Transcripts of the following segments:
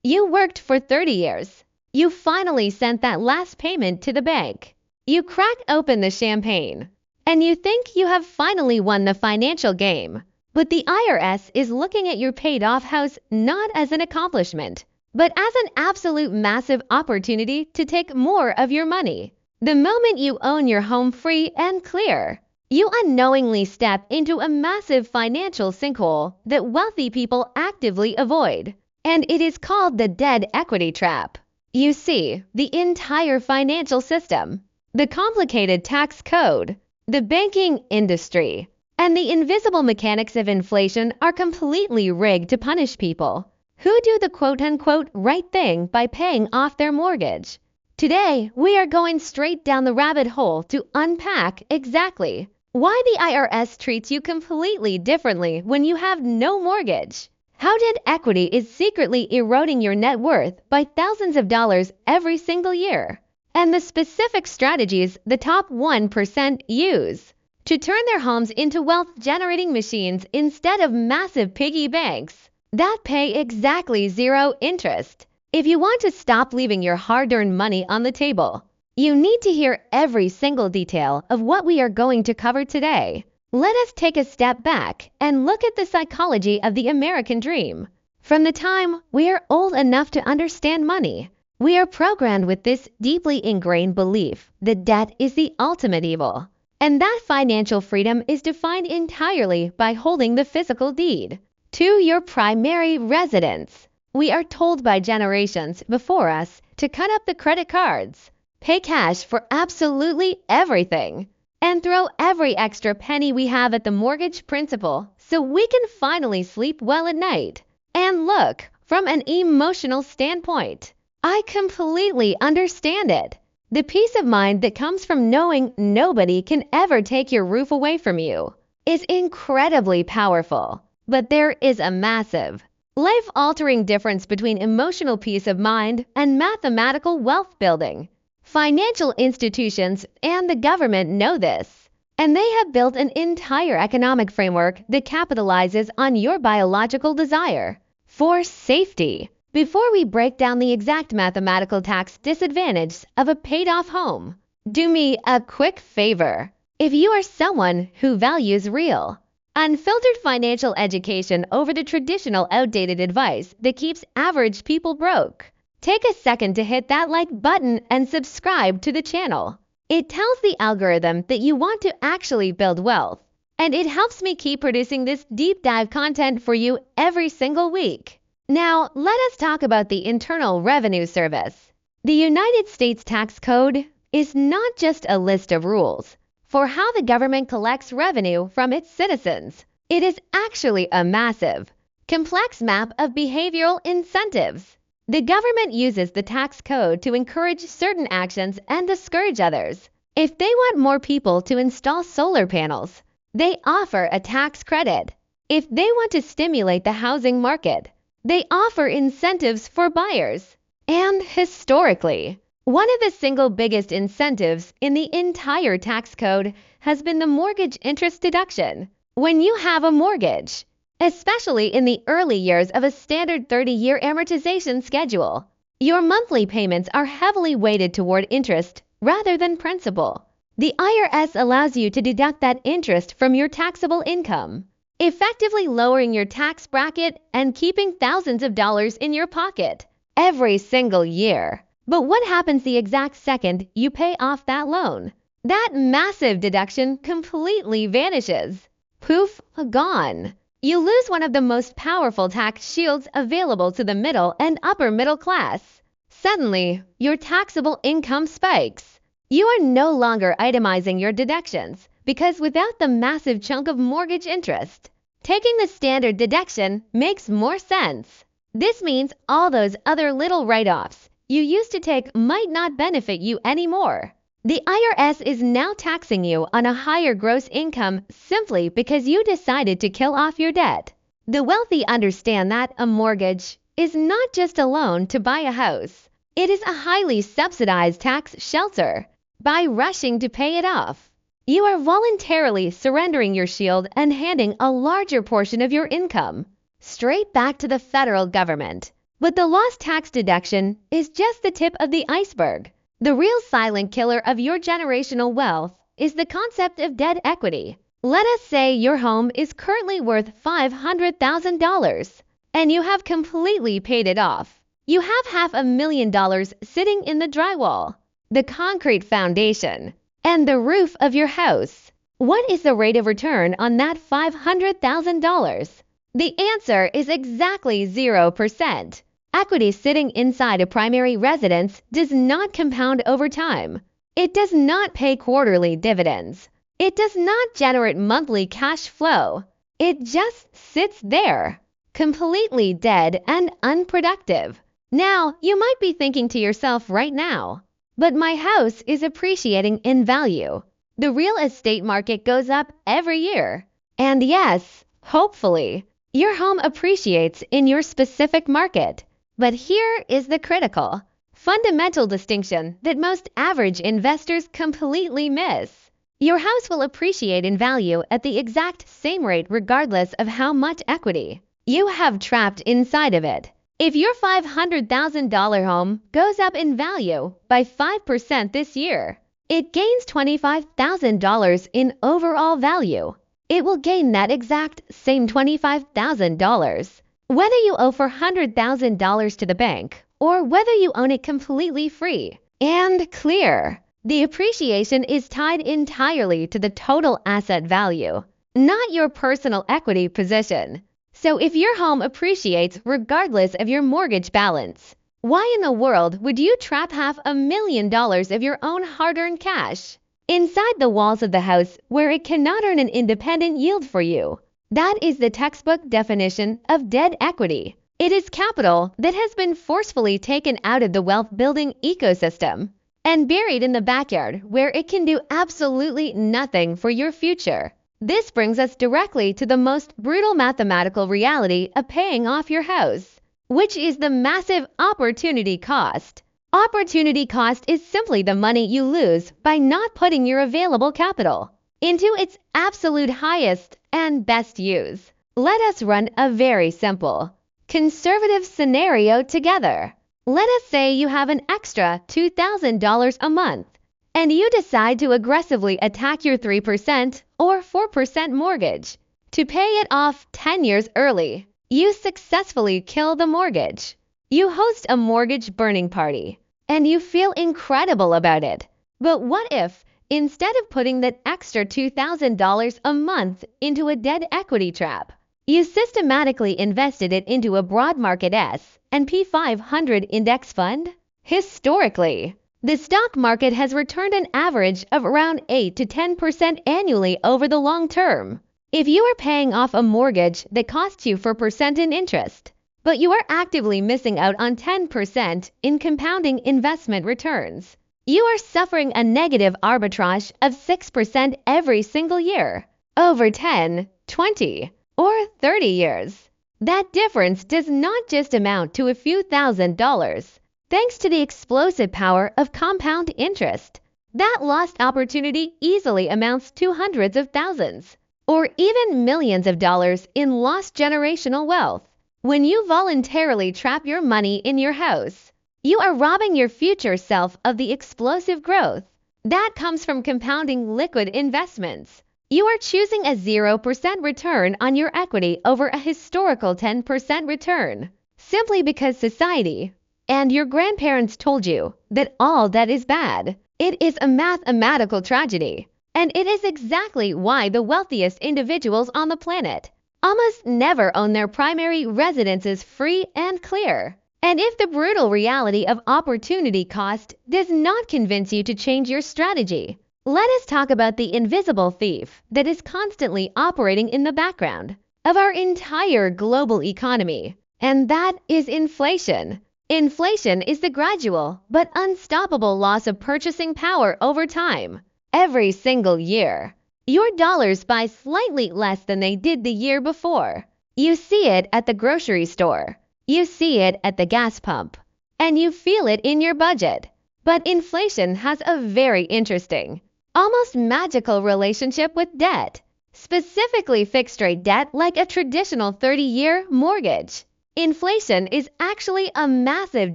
You worked for 30 years. You finally sent that last payment to the bank. You crack open the champagne, and you think you have finally won the financial game. But the IRS is looking at your paid-off house not as an accomplishment, but as an absolute massive opportunity to take more of your money. The moment you own your home free and clear, you unknowingly step into a massive financial sinkhole that wealthy people actively avoid, and it is called the dead equity trap. You see, the entire financial system, the complicated tax code, the banking industry, and the invisible mechanics of inflation are completely rigged to punish people who do the quote-unquote right thing by paying off their mortgage. Today, we are going straight down the rabbit hole to unpack exactly why the IRS treats you completely differently when you have no mortgage. How debt equity is secretly eroding your net worth by thousands of dollars every single year, and the specific strategies the top 1% use to turn their homes into wealth-generating machines instead of massive piggy banks that pay exactly zero interest. If you want to stop leaving your hard-earned money on the table, you need to hear every single detail of what we are going to cover today. Let us take a step back and look at the psychology of the American dream. From the time we are old enough to understand money, we are programmed with this deeply ingrained belief that debt is the ultimate evil, and that financial freedom is defined entirely by holding the physical deed to your primary residence. We are told by generations before us to cut up the credit cards, pay cash for absolutely everything, and throw every extra penny we have at the mortgage principal so we can finally sleep well at night. And look, from an emotional standpoint, I completely understand it. The peace of mind that comes from knowing nobody can ever take your roof away from you is incredibly powerful. But there is a massive, life-altering difference between emotional peace of mind and mathematical wealth building. Financial institutions and the government know this, and they have built an entire economic framework that capitalizes on your biological desire for safety. Before we break down the exact mathematical tax disadvantage of a paid-off home, do me a quick favor. If you are someone who values real, unfiltered financial education over the traditional outdated advice that keeps average people broke, take a second to hit that like button and subscribe to the channel. It tells the algorithm that you want to actually build wealth, and it helps me keep producing this deep dive content for you every single week. Now, let us talk about the Internal Revenue Service. The United States Tax Code is not just a list of rules for how the government collects revenue from its citizens. It is actually a massive, complex map of behavioral incentives. The government uses the tax code to encourage certain actions and discourage others. If they want more people to install solar panels, they offer a tax credit. If they want to stimulate the housing market, they offer incentives for buyers. And historically, one of the single biggest incentives in the entire tax code has been the mortgage interest deduction. When you have a mortgage, especially in the early years of a standard 30-year amortization schedule, your monthly payments are heavily weighted toward interest rather than principal. The IRS allows you to deduct that interest from your taxable income, effectively lowering your tax bracket and keeping thousands of dollars in your pocket every single year. But what happens the exact second you pay off that loan? That massive deduction completely vanishes. Poof, gone. You lose one of the most powerful tax shields available to the middle and upper middle class. Suddenly, your taxable income spikes. You are no longer itemizing your deductions because without the massive chunk of mortgage interest, taking the standard deduction makes more sense. This means all those other little write-offs you used to take might not benefit you anymore. The IRS is now taxing you on a higher gross income simply because you decided to kill off your debt. The wealthy understand that a mortgage is not just a loan to buy a house. It is a highly subsidized tax shelter. By rushing to pay it off, you are voluntarily surrendering your shield and handing a larger portion of your income straight back to the federal government. But the lost tax deduction is just the tip of the iceberg. The real silent killer of your generational wealth is the concept of debt equity. Let us say your home is currently worth $500,000 and you have completely paid it off. You have $500,000 sitting in the drywall, the concrete foundation, and the roof of your house. What is the rate of return on that $500,000? The answer is exactly 0%. Equity sitting inside a primary residence does not compound over time. It does not pay quarterly dividends. It does not generate monthly cash flow. It just sits there, completely dead and unproductive. Now, you might be thinking to yourself right now, but my house is appreciating in value. The real estate market goes up every year. And yes, hopefully, your home appreciates in your specific market. But here is the critical, fundamental distinction that most average investors completely miss. Your house will appreciate in value at the exact same rate regardless of how much equity you have trapped inside of it. If your $500,000 home goes up in value by 5% this year, it gains $25,000 in overall value. It will gain that exact same $25,000. Whether you owe $400,000 to the bank or whether you own it completely free and clear, the appreciation is tied entirely to the total asset value, not your personal equity position. So if your home appreciates regardless of your mortgage balance, why in the world would you trap $500,000 of your own hard-earned cash inside the walls of the house where it cannot earn an independent yield for you? That is the textbook definition of debt equity. It is capital that has been forcefully taken out of the wealth-building ecosystem and buried in the backyard where it can do absolutely nothing for your future. This brings us directly to the most brutal mathematical reality of paying off your house, which is the massive opportunity cost. Opportunity cost is simply the money you lose by not putting your available capital into its absolute highest and best use. Let us run a very simple, conservative scenario together. Let us say you have an extra $2,000 a month, and you decide to aggressively attack your 3% or 4% mortgage to pay it off 10 years early. You successfully kill the mortgage. You host a mortgage burning party, and you feel incredible about it. But what if, instead of putting that extra $2,000 a month into a debt equity trap, you systematically invested it into a broad market S&P 500 index fund? Historically, the stock market has returned an average of around 8 to 10% annually over the long term. If you are paying off a mortgage that costs you 4% in interest, but you are actively missing out on 10% in compounding investment returns, you are suffering a negative arbitrage of 6% every single year, over 10, 20, or 30 years. That difference does not just amount to a few $1,000s. Thanks to the explosive power of compound interest, that lost opportunity easily amounts to hundreds of thousands, or even millions of dollars in lost generational wealth. When you voluntarily trap your money in your house, you are robbing your future self of the explosive growth that comes from compounding liquid investments. You are choosing a 0% return on your equity over a historical 10% return, simply because society and your grandparents told you that all that is bad. It is a mathematical tragedy, and it is exactly why the wealthiest individuals on the planet almost never own their primary residences free and clear. And if the brutal reality of opportunity cost does not convince you to change your strategy, let us talk about the invisible thief that is constantly operating in the background of our entire global economy, and that is inflation. Inflation is the gradual but unstoppable loss of purchasing power over time. Every single year, your dollars buy slightly less than they did the year before. You see it at the grocery store, you see it at the gas pump, and you feel it in your budget. But inflation has a very interesting, almost magical relationship with debt, specifically fixed-rate debt like a traditional 30-year mortgage. Inflation is actually a massive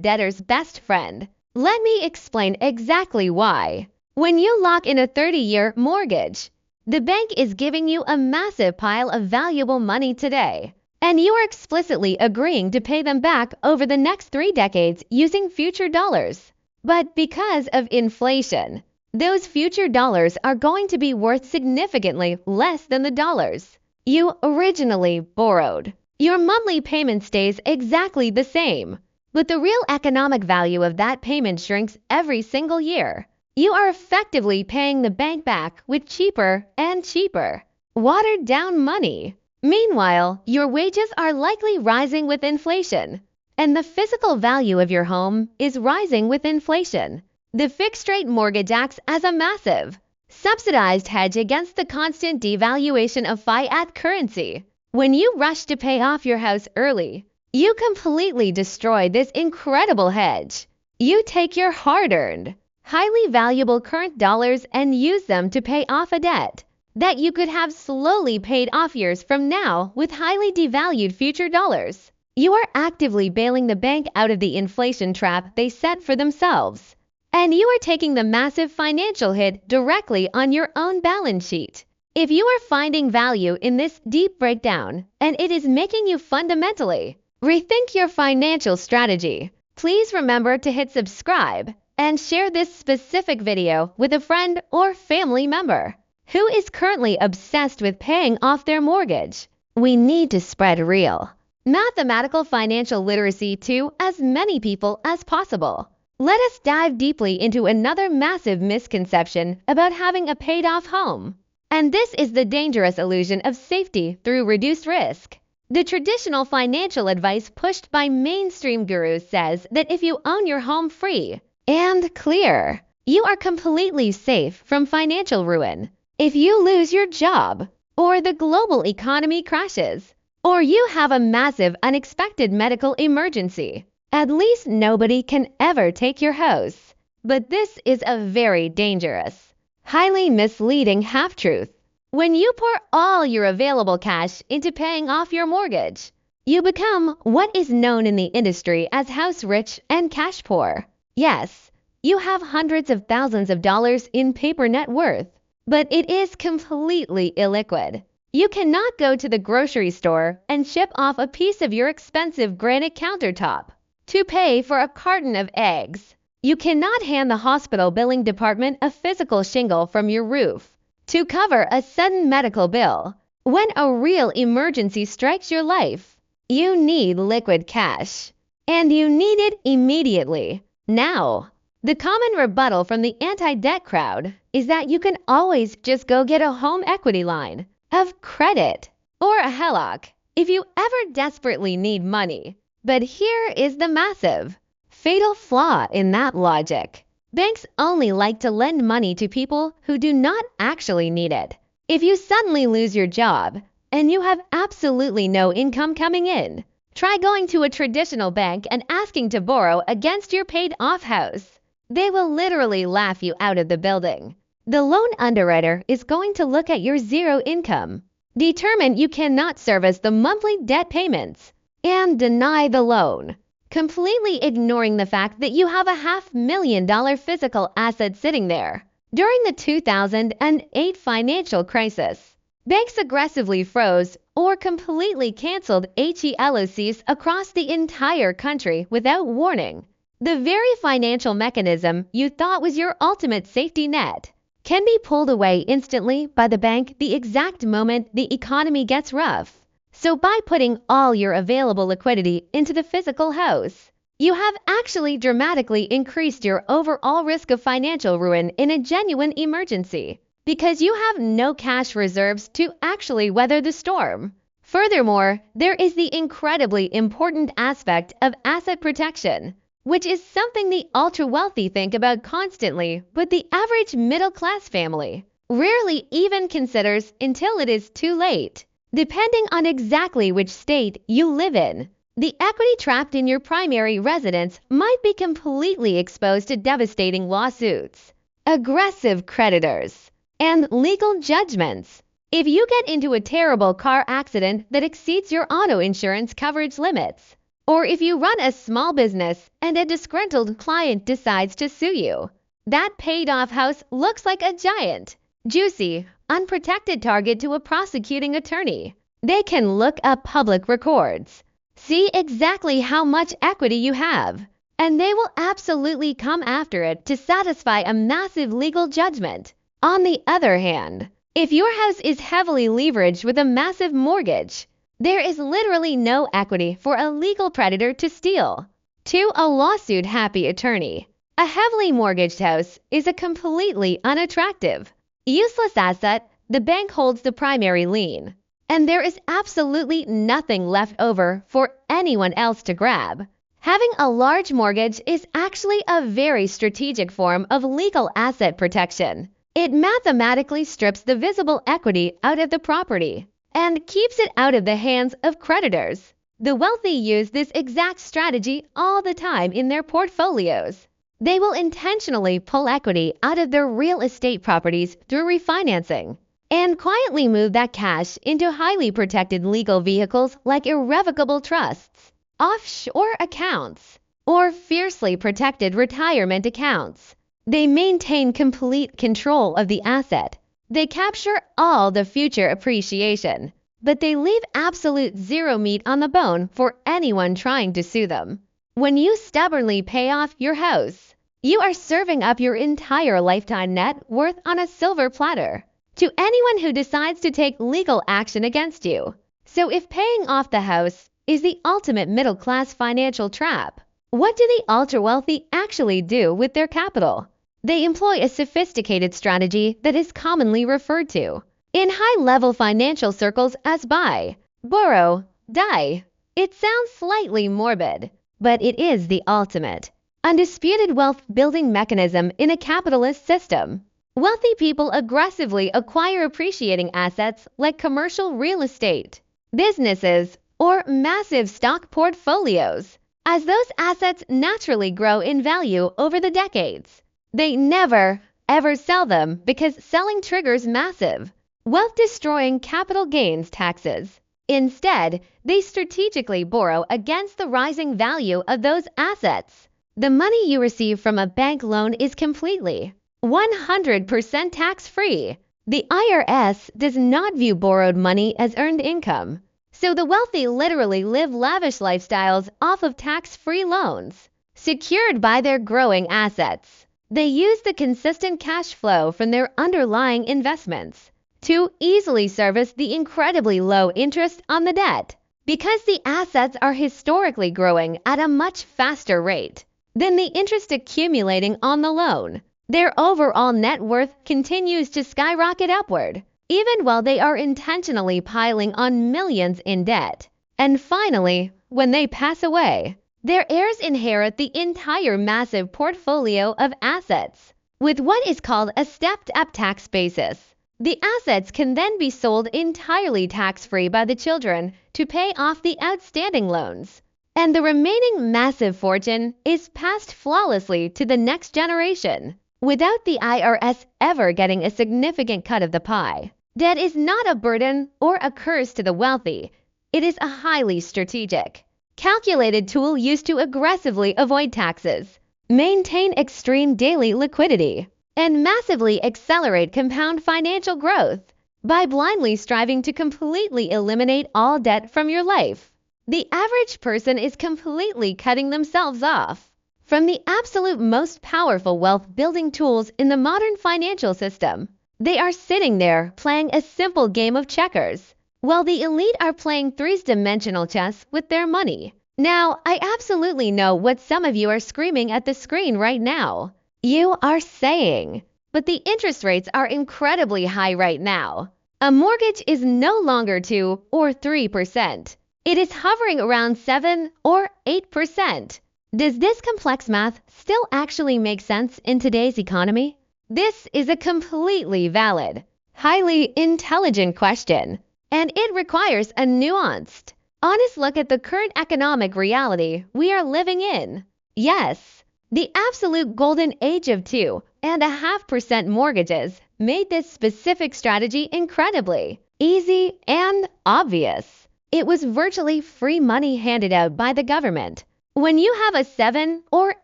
debtor's best friend. Let me explain exactly why. When you lock in a 30-year mortgage, the bank is giving you a massive pile of valuable money today, and you are explicitly agreeing to pay them back over the next 3 decades using future dollars. But because of inflation, those future dollars are going to be worth significantly less than the dollars you originally borrowed. Your monthly payment stays exactly the same, but the real economic value of that payment shrinks every single year. You are effectively paying the bank back with cheaper and cheaper, watered down money. Meanwhile, your wages are likely rising with inflation, and the physical value of your home is rising with inflation. The fixed-rate mortgage acts as a massive, subsidized hedge against the constant devaluation of fiat currency. When you rush to pay off your house early, you completely destroy this incredible hedge. You take your hard-earned, highly valuable current dollars and use them to pay off a debt that you could have slowly paid off years from now with highly devalued future dollars. You are actively bailing the bank out of the inflation trap they set for themselves, and you are taking the massive financial hit directly on your own balance sheet. If you are finding value in this deep breakdown and it is making you fundamentally rethink your financial strategy, please remember to hit subscribe and share this specific video with a friend or family member who is currently obsessed with paying off their mortgage. We need to spread real, mathematical financial literacy to as many people as possible. Let us dive deeply into another massive misconception about having a paid-off home. And this is the dangerous illusion of safety through reduced risk. The traditional financial advice pushed by mainstream gurus says that if you own your home free and clear, you are completely safe from financial ruin. If you lose your job, or the global economy crashes, or you have a massive unexpected medical emergency, at least nobody can ever take your house. But this is a very dangerous, highly misleading half-truth. When you pour all your available cash into paying off your mortgage, you become what is known in the industry as house rich and cash poor. Yes, you have hundreds of thousands of dollars in paper net worth, but it is completely illiquid. You cannot go to the grocery store and ship off a piece of your expensive granite countertop to pay for a carton of eggs. You cannot hand the hospital billing department a physical shingle from your roof to cover a sudden medical bill. When a real emergency strikes your life, you need liquid cash, and you need it immediately, now. The common rebuttal from the anti-debt crowd is that you can always just go get a home equity line of credit or a HELOC if you ever desperately need money. But here is the massive, fatal flaw in that logic. Banks only like to lend money to people who do not actually need it. If you suddenly lose your job and you have absolutely no income coming in, try going to a traditional bank and asking to borrow against your paid-off house. They will literally laugh you out of the building. The loan underwriter is going to look at your zero income, determine you cannot service the monthly debt payments, and deny the loan, completely ignoring the fact that you have a $500,000 physical asset sitting there. During the 2008 financial crisis, banks aggressively froze or completely canceled HELOCs across the entire country without warning. The very financial mechanism you thought was your ultimate safety net can be pulled away instantly by the bank the exact moment the economy gets rough. So by putting all your available liquidity into the physical house, you have actually dramatically increased your overall risk of financial ruin in a genuine emergency, because you have no cash reserves to actually weather the storm. Furthermore, there is the incredibly important aspect of asset protection, which is something the ultra-wealthy think about constantly, but the average middle-class family rarely even considers until it is too late. Depending on exactly which state you live in, the equity trapped in your primary residence might be completely exposed to devastating lawsuits, aggressive creditors, and legal judgments. If you get into a terrible car accident that exceeds your auto insurance coverage limits, Or if you run a small business and a disgruntled client decides to sue you, that paid-off house looks like a giant, juicy, unprotected target to a prosecuting attorney. They can look up public records, see exactly how much equity you have, and they will absolutely come after it to satisfy a massive legal judgment. On the other hand, if your house is heavily leveraged with a massive mortgage, there is literally no equity for a legal predator to steal. To a lawsuit-happy attorney, a heavily mortgaged house is a completely unattractive, useless asset. The bank holds the primary lien, and there is absolutely nothing left over for anyone else to grab. Having a large mortgage is actually a very strategic form of legal asset protection. It mathematically strips the visible equity out of the property and keeps it out of the hands of creditors. The wealthy use this exact strategy all the time in their portfolios. They will intentionally pull equity out of their real estate properties through refinancing and quietly move that cash into highly protected legal vehicles like irrevocable trusts, offshore accounts, or fiercely protected retirement accounts. They maintain complete control of the asset. They capture all the future appreciation, but they leave absolute zero meat on the bone for anyone trying to sue them. When you stubbornly pay off your house, you are serving up your entire lifetime net worth on a silver platter to anyone who decides to take legal action against you. So if paying off the house is the ultimate middle-class financial trap, what do the ultra-wealthy actually do with their capital? They employ a sophisticated strategy that is commonly referred to in high-level financial circles as buy, borrow, die. It sounds slightly morbid, but it is the ultimate, undisputed wealth-building mechanism in a capitalist system. Wealthy people aggressively acquire appreciating assets like commercial real estate, businesses, or massive stock portfolios. As those assets naturally grow in value over the decades, they never, ever sell them because selling triggers massive, wealth-destroying capital gains taxes. Instead, they strategically borrow against the rising value of those assets. The money you receive from a bank loan is completely, 100% tax-free. The IRS does not view borrowed money as earned income, so the wealthy literally live lavish lifestyles off of tax-free loans, secured by their growing assets. They use the consistent cash flow from their underlying investments to easily service the incredibly low interest on the debt. Because the assets are historically growing at a much faster rate than the interest accumulating on the loan, their overall net worth continues to skyrocket upward, even while they are intentionally piling on millions in debt. And finally, when they pass away, their heirs inherit the entire massive portfolio of assets with what is called a stepped-up tax basis. The assets can then be sold entirely tax-free by the children to pay off the outstanding loans, and the remaining massive fortune is passed flawlessly to the next generation, without the IRS ever getting a significant cut of the pie. Debt is not a burden or a curse to the wealthy. It is a highly strategic, calculated tool used to aggressively avoid taxes, maintain extreme daily liquidity, and massively accelerate compound financial growth by blindly striving to completely eliminate all debt from your life. The average person is completely cutting themselves off from the absolute most powerful wealth-building tools in the modern financial system. They are sitting there playing a simple game of checkers, while the elite are playing three-dimensional chess with their money. Now, I absolutely know what some of you are screaming at the screen right now. You are saying, but the interest rates are incredibly high right now. A mortgage is no longer 2 or 3%. It is hovering around 7 or 8%. Does this complex math still actually make sense in today's economy? This is a completely valid, highly intelligent question, and it requires a nuanced, honest look at the current economic reality we are living in. Yes, the absolute golden age of 2.5% mortgages made this specific strategy incredibly easy and obvious. It was virtually free money handed out by the government. When you have a 7 or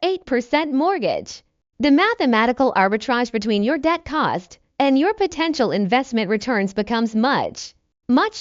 8% mortgage, the mathematical arbitrage between your debt cost and your potential investment returns becomes much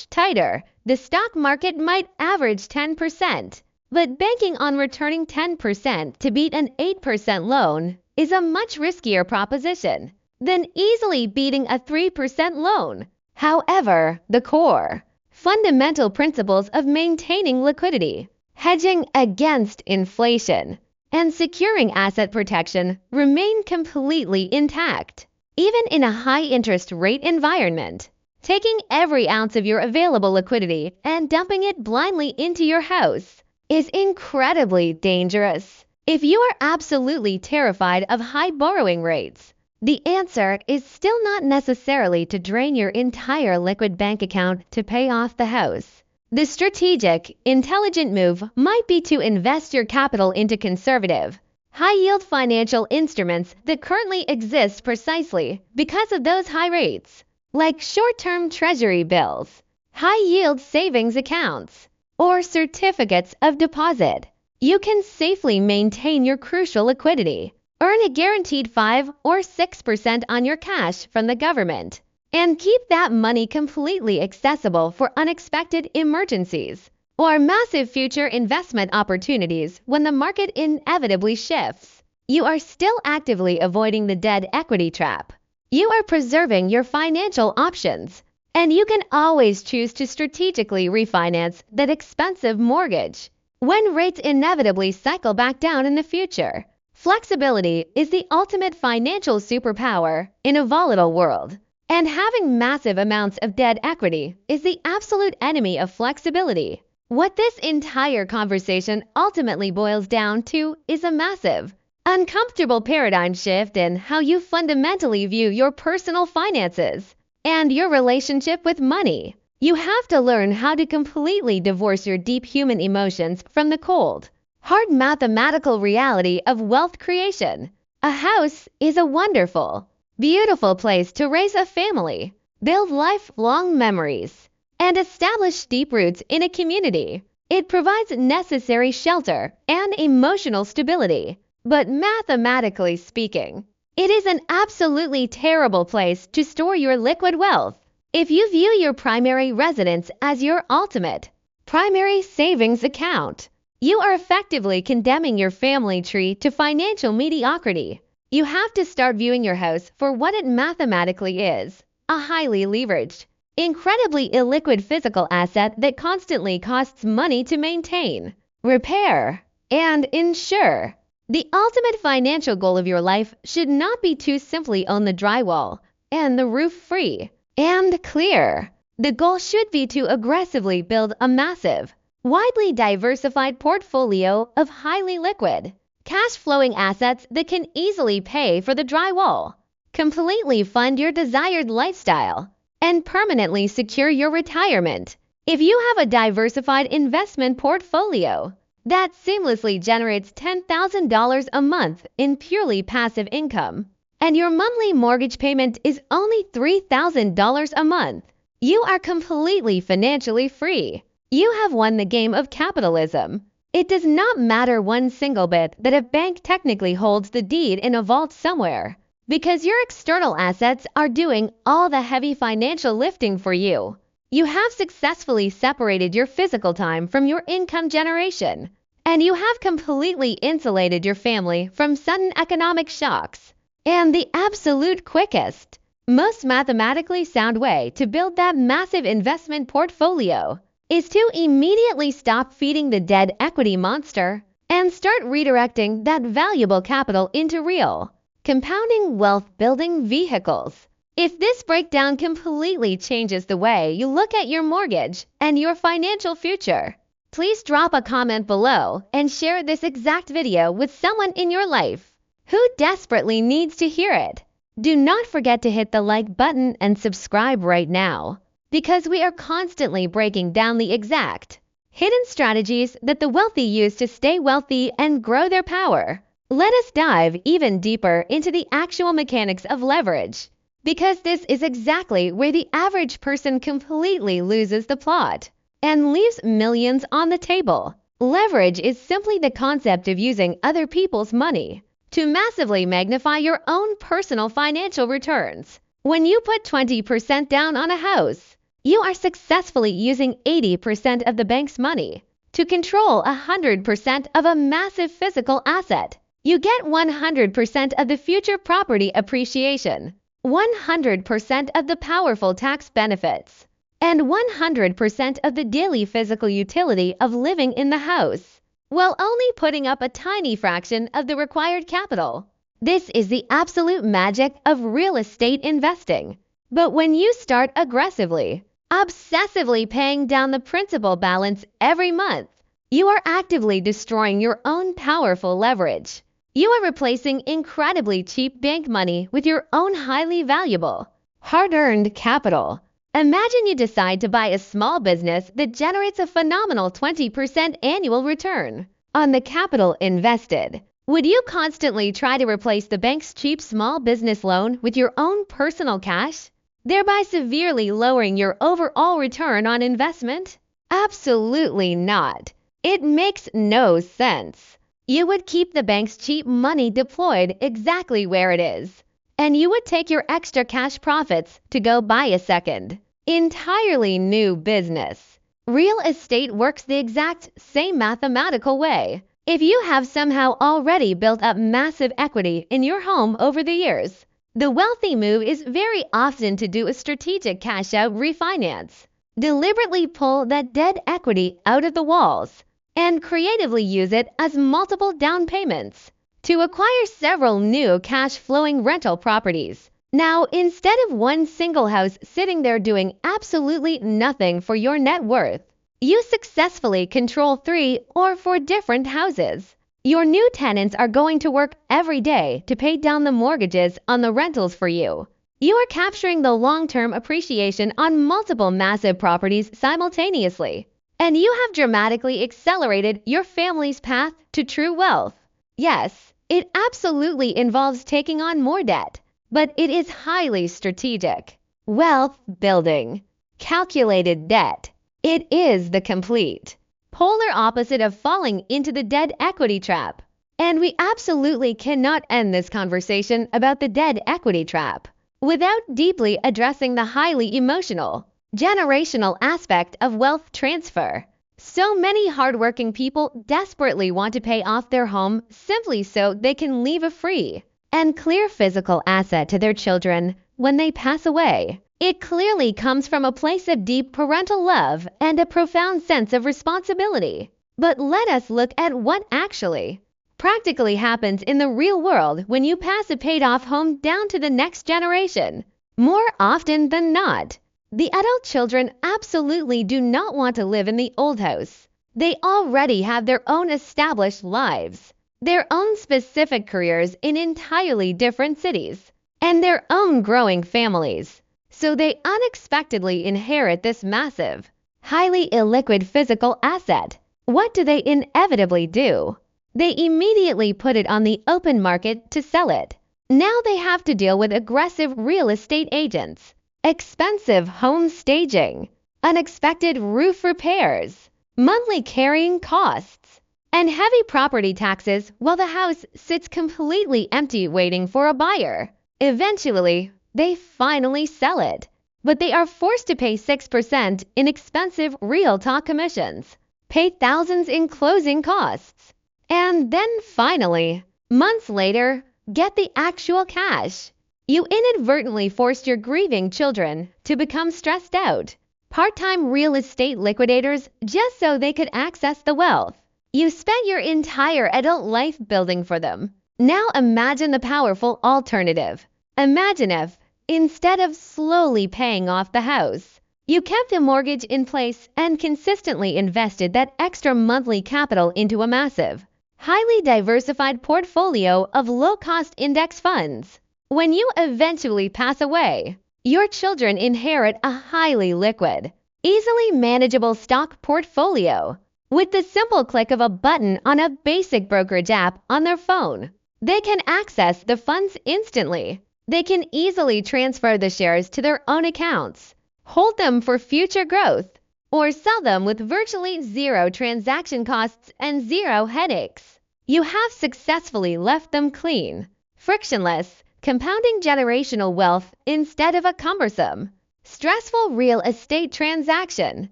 tighter. The stock market might average 10%, but banking on returning 10% to beat an 8% loan is a much riskier proposition than easily beating a 3% loan. However, the core, fundamental principles of maintaining liquidity, hedging against inflation, and securing asset protection remain completely intact. Even in a high-interest rate environment, taking every ounce of your available liquidity and dumping it blindly into your house is incredibly dangerous. If you are absolutely terrified of high borrowing rates, the answer is still not necessarily to drain your entire liquid bank account to pay off the house. The strategic, intelligent move might be to invest your capital into conservative, high-yield financial instruments that currently exist precisely because of those high rates, like short-term treasury bills, high-yield savings accounts, or certificates of deposit. You can safely maintain your crucial liquidity, earn a guaranteed 5 or 6% on your cash from the government, and keep that money completely accessible for unexpected emergencies or massive future investment opportunities when the market inevitably shifts. You are still actively avoiding the dead equity trap. You are preserving your financial options, and you can always choose to strategically refinance that expensive mortgage when rates inevitably cycle back down in the future. Flexibility is the ultimate financial superpower in a volatile world, and having massive amounts of dead equity is the absolute enemy of flexibility. What this entire conversation ultimately boils down to is a massive, uncomfortable paradigm shift in how you fundamentally view your personal finances and your relationship with money. You have to learn how to completely divorce your deep human emotions from the cold, hard mathematical reality of wealth creation. A house is a wonderful, beautiful place to raise a family, build lifelong memories, and establish deep roots in a community. It provides necessary shelter and emotional stability. But mathematically speaking, it is an absolutely terrible place to store your liquid wealth. If you view your primary residence as your ultimate, primary savings account, you are effectively condemning your family tree to financial mediocrity. You have to start viewing your house for what it mathematically is: a highly leveraged, incredibly illiquid physical asset that constantly costs money to maintain, repair, and insure. The ultimate financial goal of your life should not be to simply own the drywall and the roof free and clear. The goal should be to aggressively build a massive, widely diversified portfolio of highly liquid, cash-flowing assets that can easily pay for the drywall, completely fund your desired lifestyle, and permanently secure your retirement. If you have a diversified investment portfolio that seamlessly generates $10,000 a month in purely passive income, and your monthly mortgage payment is only $3,000 a month, you are completely financially free. You have won the game of capitalism. It does not matter one single bit that a bank technically holds the deed in a vault somewhere, because your external assets are doing all the heavy financial lifting for you. You have successfully separated your physical time from your income generation, and you have completely insulated your family from sudden economic shocks. And the absolute quickest, most mathematically sound way to build that massive investment portfolio is to immediately stop feeding the dead equity monster and start redirecting that valuable capital into real, compounding wealth-building vehicles. If this breakdown completely changes the way you look at your mortgage and your financial future, please drop a comment below and share this exact video with someone in your life who desperately needs to hear it. Do not forget to hit the like button and subscribe right now, because we are constantly breaking down the exact, hidden strategies that the wealthy use to stay wealthy and grow their power. Let us dive even deeper into the actual mechanics of leverage, because this is exactly where the average person completely loses the plot. and leaves millions on the table. Leverage is simply the concept of using other people's money to massively magnify your own personal financial returns. When you put 20% down on a house, you are successfully using 80% of the bank's money to control 100% of a massive physical asset. You get 100% of the future property appreciation, 100% of the powerful tax benefits, and 100% of the daily physical utility of living in the house, while only putting up a tiny fraction of the required capital. This is the absolute magic of real estate investing. But when you start aggressively, obsessively paying down the principal balance every month, you are actively destroying your own powerful leverage. You are replacing incredibly cheap bank money with your own highly valuable, hard-earned capital. Imagine you decide to buy a small business that generates a phenomenal 20% annual return on the capital invested. Would you constantly try to replace the bank's cheap small business loan with your own personal cash, thereby severely lowering your overall return on investment? Absolutely not. It makes no sense. You would keep the bank's cheap money deployed exactly where it is, and you would take your extra cash profits to go buy a second, entirely new business. Real estate works the exact same mathematical way. If you have somehow already built up massive equity in your home over the years, the wealthy move is very often to do a strategic cash-out refinance, deliberately pull that dead equity out of the walls, and creatively use it as multiple down payments to acquire several new cash-flowing rental properties. Now, instead of one single house sitting there doing absolutely nothing for your net worth, you successfully control 3 or 4 different houses. Your new tenants are going to work every day to pay down the mortgages on the rentals for you. You are capturing the long-term appreciation on multiple massive properties simultaneously, and you have dramatically accelerated your family's path to true wealth. Yes, it absolutely involves taking on more debt, but it is highly strategic. Wealth building. Calculated debt. It is the complete polar opposite of falling into the dead equity trap. And we absolutely cannot end this conversation about the dead equity trap without deeply addressing the highly emotional, generational aspect of wealth transfer. So many hardworking people desperately want to pay off their home simply so they can leave a free and clear physical asset to their children when they pass away. It clearly comes from a place of deep parental love and a profound sense of responsibility. But let us look at what actually practically happens in the real world when you pass a paid-off home down to the next generation. More often than not, the adult children absolutely do not want to live in the old house. They already have their own established lives, their own specific careers in entirely different cities, and their own growing families. So they unexpectedly inherit this massive, highly illiquid physical asset. What do they inevitably do? They immediately put it on the open market to sell it. Now they have to deal with aggressive real estate agents, expensive home staging, unexpected roof repairs, monthly carrying costs, and heavy property taxes while the house sits completely empty waiting for a buyer. Eventually, they finally sell it, but they are forced to pay 6% in expensive realtor commissions, pay thousands in closing costs, and then finally, months later, get the actual cash. You inadvertently forced your grieving children to become stressed out, part-time real estate liquidators just so they could access the wealth you spent your entire adult life building for them. Now imagine the powerful alternative. Imagine if, instead of slowly paying off the house, you kept the mortgage in place and consistently invested that extra monthly capital into a massive, highly diversified portfolio of low-cost index funds. When you eventually pass away, your children inherit a highly liquid, easily manageable stock portfolio. With the simple click of a button on a basic brokerage app on their phone, they can access the funds instantly. They can easily transfer the shares to their own accounts, hold them for future growth, or sell them with virtually zero transaction costs and zero headaches. You have successfully left them clean, frictionless, compounding generational wealth instead of a cumbersome, stressful real estate transaction.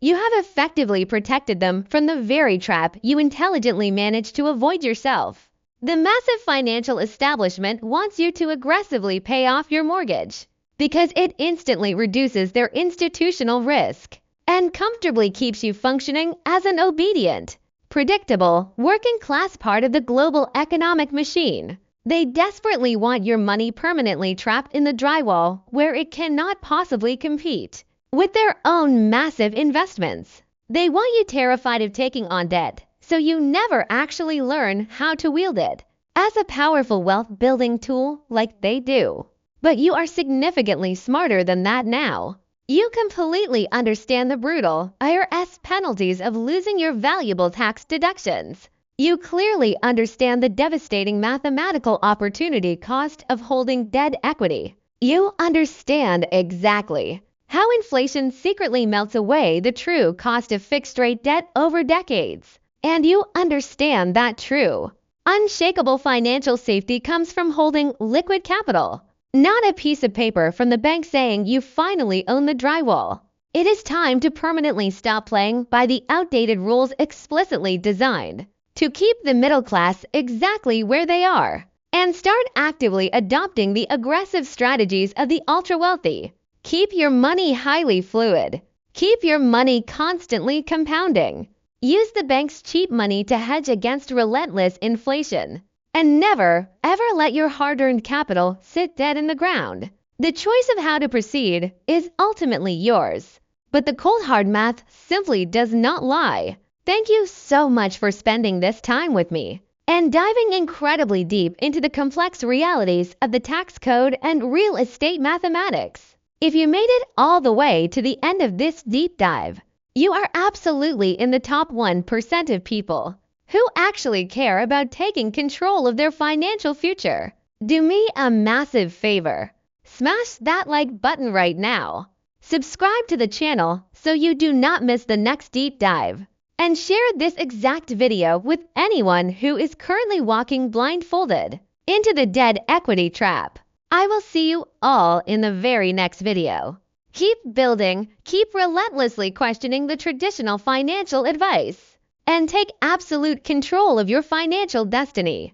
You have effectively protected them from the very trap you intelligently managed to avoid yourself. The massive financial establishment wants you to aggressively pay off your mortgage because it instantly reduces their institutional risk and comfortably keeps you functioning as an obedient, predictable, working-class part of the global economic machine. They desperately want your money permanently trapped in the drywall where it cannot possibly compete with their own massive investments. They want you terrified of taking on debt, so you never actually learn how to wield it as a powerful wealth-building tool like they do. But you are significantly smarter than that now. You completely understand the brutal IRS penalties of losing your valuable tax deductions. You clearly understand the devastating mathematical opportunity cost of holding dead equity. You understand exactly how inflation secretly melts away the true cost of fixed-rate debt over decades. And you understand that true, unshakable financial safety comes from holding liquid capital, not a piece of paper from the bank saying you finally own the drywall. It is time to permanently stop playing by the outdated rules explicitly designed to keep the middle class exactly where they are, and start actively adopting the aggressive strategies of the ultra-wealthy. Keep your money highly fluid. Keep your money constantly compounding. Use the bank's cheap money to hedge against relentless inflation. And never, ever let your hard-earned capital sit dead in the ground. The choice of how to proceed is ultimately yours. But the cold hard math simply does not lie. Thank you so much for spending this time with me and diving incredibly deep into the complex realities of the tax code and real estate mathematics. If you made it all the way to the end of this deep dive, you are absolutely in the top 1% of people who actually care about taking control of their financial future. Do me a massive favor. Smash that like button right now. Subscribe to the channel so you do not miss the next deep dive. And share this exact video with anyone who is currently walking blindfolded into the dead equity trap. I will see you all in the very next video. Keep building, keep relentlessly questioning the traditional financial advice, and take absolute control of your financial destiny.